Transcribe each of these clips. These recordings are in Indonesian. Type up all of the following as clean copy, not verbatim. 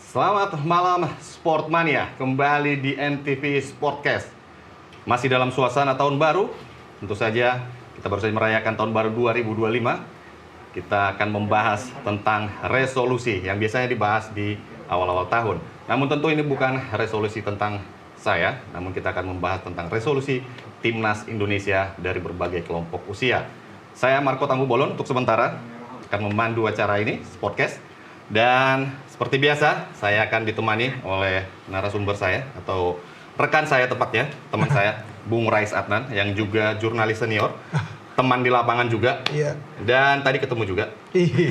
Selamat malam Sportmania, kembali di NTV Sportcast. Masih dalam suasana tahun baru, tentu saja kita baru saja merayakan tahun baru 2025. Kita akan membahas tentang resolusi yang biasanya dibahas di awal-awal tahun. Namun tentu ini bukan resolusi tentang saya, namun kita akan membahas tentang resolusi Timnas Indonesia dari berbagai kelompok usia. Saya Marco Tambubolon untuk sementara akan memandu acara ini, Sportcast. Dan seperti biasa, saya akan ditemani oleh narasumber saya atau rekan saya tepatnya, teman saya, Bung Rais Adnan, yang juga jurnalis senior, teman di lapangan juga, dan tadi ketemu juga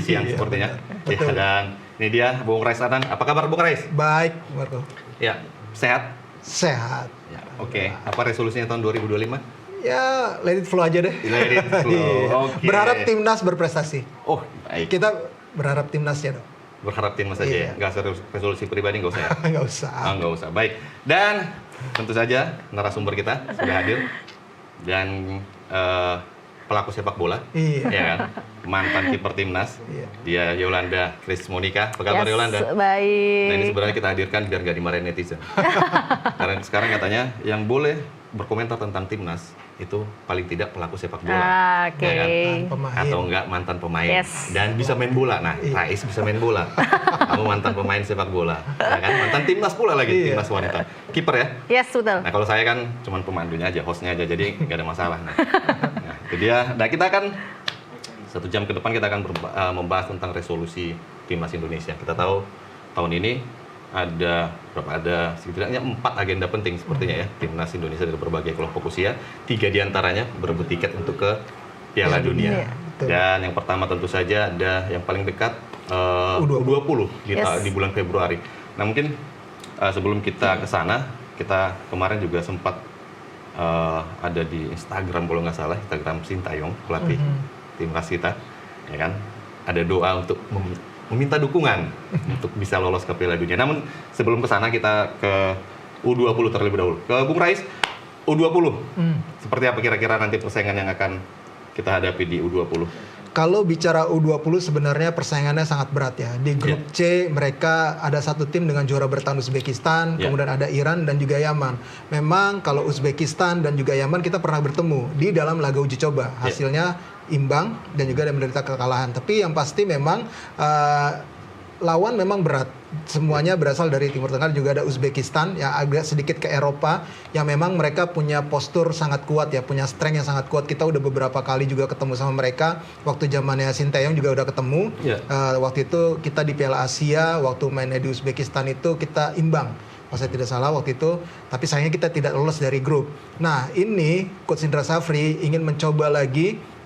siang sepertinya. Ya, dan ini dia Bung Rais Adnan. Apa kabar Bung Rais? Baik, Marco. Ya, sehat? Sehat. Ya, Oke. Apa resolusinya tahun 2025? Ya, let it flow aja deh. Let it flow. Oke. Berharap timnas berprestasi. Oh, baik. Kita berharap timnasnya dong. Berharap timnas saja ya? Nggak usah resolusi pribadi, nggak usah ya? Nggak usah. Nggak usah, baik. Dan tentu saja narasumber kita sudah hadir. Dan pelaku sepak bola, ya kan? Mantan kiper timnas, dia Yolanda Kris Monika. Apa kabar Yolanda? Baik. Nah ini sebenarnya kita hadirkan biar nggak dimarahin netizen. Karena sekarang katanya yang boleh berkomentar tentang timnas itu paling tidak pelaku sepak bola, Oke. ya kan? Pemain. Atau enggak mantan pemain, Yes. dan bisa main bola. Nah, Rais bisa main bola, kamu mantan pemain sepak bola, ya kan? Mantan timnas pula lagi, timnas wanita, kiper ya. Yes, betul. Nah kalau saya kan cuma pemandunya aja, hostnya aja, jadi nggak ada masalah. Nah itu dia. Nah kita akan 1 jam ke depan kita akan membahas tentang resolusi timnas Indonesia. Kita tahu tahun ini ada setidaknya 4 agenda penting sepertinya ya, timnas Indonesia dari berbagai kelompok usia. 3 diantaranya berebut tiket untuk ke Piala Dunia. Dan yang pertama tentu saja ada yang paling dekat U20 di bulan Februari. Nah mungkin sebelum kita ke sana, kita kemarin juga sempat ada di Instagram kalau nggak salah, Instagram Sintayong, pelatih timnas kita, ya kan, ada doa untuk meminta dukungan untuk bisa lolos ke Piala Dunia. Namun sebelum ke sana kita ke U20 terlebih dahulu. Ke Bung Rais, U20. Seperti apa kira-kira nanti persaingan yang akan kita hadapi di U20? Kalau bicara U20 sebenarnya persaingannya sangat berat ya. Di grup C mereka ada 1 tim dengan juara bertahan Uzbekistan, kemudian ada Iran dan juga Yaman. Memang kalau Uzbekistan dan juga Yaman kita pernah bertemu di dalam laga uji coba. Hasilnya imbang dan juga ada menderita kekalahan. Tapi yang pasti memang lawan memang berat. Semuanya berasal dari Timur Tengah, juga ada Uzbekistan yang agak sedikit ke Eropa, yang memang mereka punya postur sangat kuat ya, punya strength yang sangat kuat. Kita udah beberapa kali juga ketemu sama mereka. Waktu zamannya Sintayong juga udah ketemu. Waktu itu kita di Piala Asia, waktu mainnya di Uzbekistan itu kita imbang. Kalau saya tidak salah waktu itu, tapi sayangnya kita tidak lolos dari grup. Nah ini Coach Indra Safri ingin mencoba lagi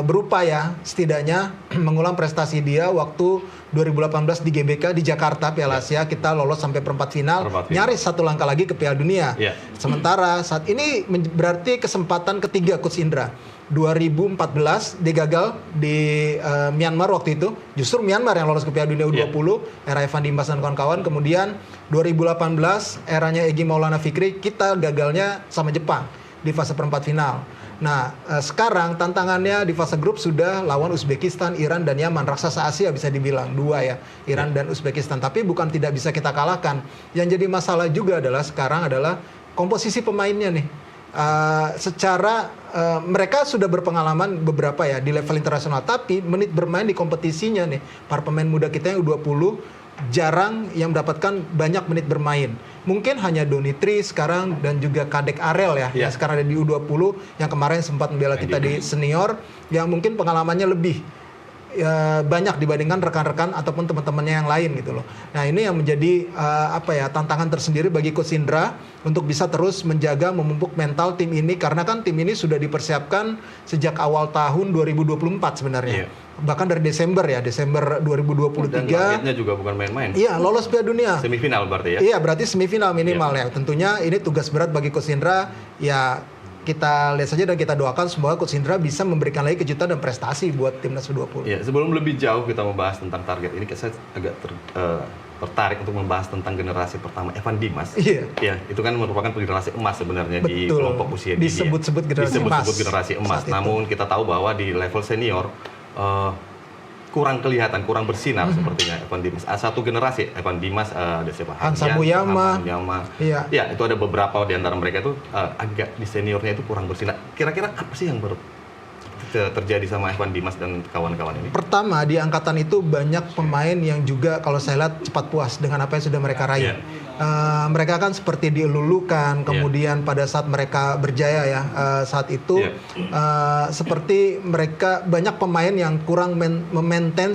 berupaya setidaknya mengulang prestasi dia waktu 2018 di GBK di Jakarta Piala Asia. Kita lolos sampai perempat final, nyaris 1 langkah lagi ke Piala Dunia. Sementara saat ini berarti kesempatan ketiga Coach Indra. 2014 dia gagal di Myanmar waktu itu, justru Myanmar yang lolos ke Piala Dunia U20, era Evan Dimas dan kawan-kawan. Kemudian 2018 eranya Egy Maulana Fikri, kita gagalnya sama Jepang di fase perempat final. Nah, sekarang tantangannya di fase grup sudah lawan Uzbekistan, Iran, dan Yaman. Raksasa Asia bisa dibilang, 2 ya, Iran dan Uzbekistan. Tapi bukan tidak bisa kita kalahkan. Yang jadi masalah juga adalah sekarang adalah komposisi pemainnya nih. Mereka sudah berpengalaman beberapa ya di level internasional. Tapi menit bermain di kompetisinya nih, para pemain muda kita yang U20 jarang yang mendapatkan banyak menit bermain. Mungkin hanya Donitri sekarang dan juga Kadek Arel ya, yang sekarang ada di U20, yang kemarin sempat membela kita di senior, yang mungkin pengalamannya lebih banyak dibandingkan rekan-rekan ataupun teman-temannya yang lain gitu loh. Nah ini yang menjadi tantangan tersendiri bagi Coach Indra untuk bisa terus menjaga, memupuk mental tim ini, karena kan tim ini sudah dipersiapkan sejak awal tahun 2024 sebenarnya. Bahkan dari Desember 2023. Dan targetnya juga bukan main-main. Iya, lolos Piala Dunia. Semifinal berarti ya? Iya, berarti semifinal minimal ya. Tentunya ini tugas berat bagi Coach Indra. Ya kita lihat saja dan kita doakan semoga Coach Indra bisa memberikan lagi kejutan dan prestasi buat timnas U20. Ya, sebelum lebih jauh kita membahas tentang target ini, saya agak tertarik untuk membahas tentang generasi pertama Evan Dimas. Ya, itu kan merupakan generasi emas sebenarnya. Betul. Di kelompok usia disebut-sebut generasi emas. Namun kita tahu bahwa di level senior kurang kelihatan, kurang bersinar sepertinya Evan Dimas. Satu generasi Evan Dimas, ada siapa? Hansa Muyama. Iya. Ya, itu ada beberapa di antara mereka itu agak di seniornya itu kurang bersinar. Kira-kira apa sih yang terjadi sama Evan Dimas dan kawan-kawan ini? Pertama, di angkatan itu banyak pemain yang juga kalau saya lihat cepat puas dengan apa yang sudah mereka raih. Yeah. Mereka kan seperti dielulukan, kemudian pada saat mereka berjaya ya, saat itu seperti mereka banyak pemain yang kurang memaintain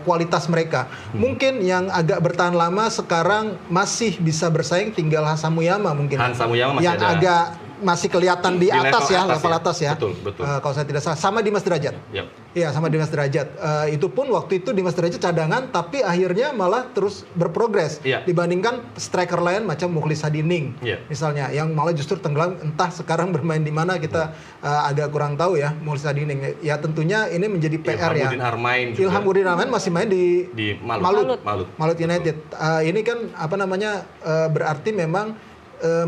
kualitas mereka. Mungkin yang agak bertahan lama sekarang masih bisa bersaing, tinggal Hansa Muyama mungkin. Hansa Muyama masih yang ada. agak masih kelihatan di atas ya, level atas ya. Betul. Kalau saya tidak salah, sama Dimas Derajat. Iya, sama Dimas Derajat. Itu pun waktu itu Dimas Derajat cadangan, tapi akhirnya malah terus berprogres dibandingkan striker lain macam Mukhlis Hadining, misalnya, yang malah justru tenggelam. Entah sekarang bermain di mana, kita agak kurang tahu ya, Mukhlis Hadining. Ya tentunya ini menjadi PR ya. Ilhamuddin Armain masih main di Malut United. Ini kan berarti memang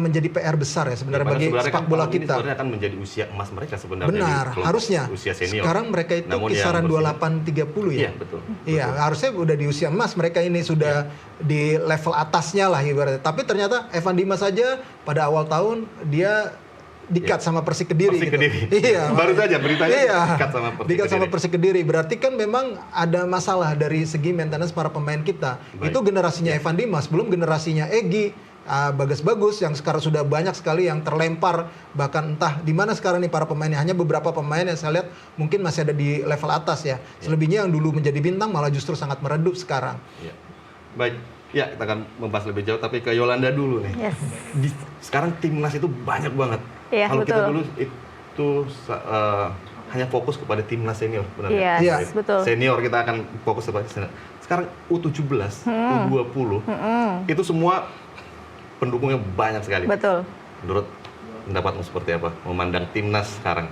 menjadi PR besar ya sebenarnya bagi sepak bola kita. Sebenarnya akan menjadi usia emas mereka sebenarnya. Benar, harusnya. Usia senior. Sekarang mereka itu kisaran 28-30 ya. Iya, betul. Iya, harusnya udah di usia emas, mereka ini sudah di level atasnya lah ibaratnya. Tapi ternyata Evan Dimas saja pada awal tahun dia di-cut sama Persik Kediri. Iya. Baru saja beritanya di-cut sama Persik Kediri. Berarti kan memang ada masalah dari segi maintenance para pemain kita. Itu generasinya Evan Dimas, belum generasinya Egy, Bagas yang sekarang sudah banyak sekali yang terlempar, bahkan entah di mana sekarang nih para pemainnya. Hanya beberapa pemain yang saya lihat mungkin masih ada di level atas ya. Selebihnya yang dulu menjadi bintang malah justru sangat meredup sekarang. Baik, ya kita akan membahas lebih jauh, tapi ke Yolanda dulu nih. Sekarang timnas itu banyak banget. Kalau kita dulu itu hanya fokus kepada timnas senior, benar ya? Betul. Senior kita akan fokus kepada senior. Sekarang U17, U20, itu semua pendukungnya banyak sekali. Betul. Menurut pendapatmu seperti apa memandang timnas sekarang?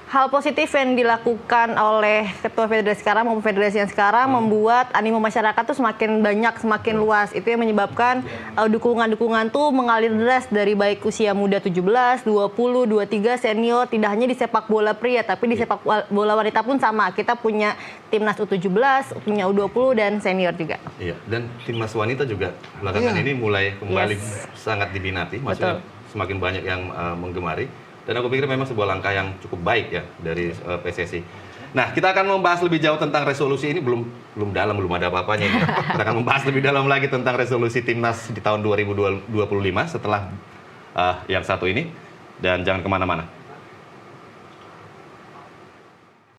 Hal positif yang dilakukan oleh ketua federasi sekarang maupun federasi yang sekarang membuat animo masyarakat tuh semakin banyak, semakin luas. Itu yang menyebabkan dukungan-dukungan tuh mengalir deras dari baik usia muda 17, 20, 23, senior. Tidak hanya di sepak bola pria, tapi di sepak bola wanita pun sama. Kita punya timnas U17, punya U20 dan senior juga. Iya, dan timnas wanita juga belakangan ini mulai kembali sangat diminati. Maksudnya semakin banyak yang menggemari. Dan aku pikir memang sebuah langkah yang cukup baik ya dari PSSI. Nah, kita akan membahas lebih jauh tentang resolusi ini, belum ada apa-apanya. Kita akan membahas lebih dalam lagi tentang resolusi timnas di tahun 2025 setelah yang satu ini. Dan jangan kemana-mana.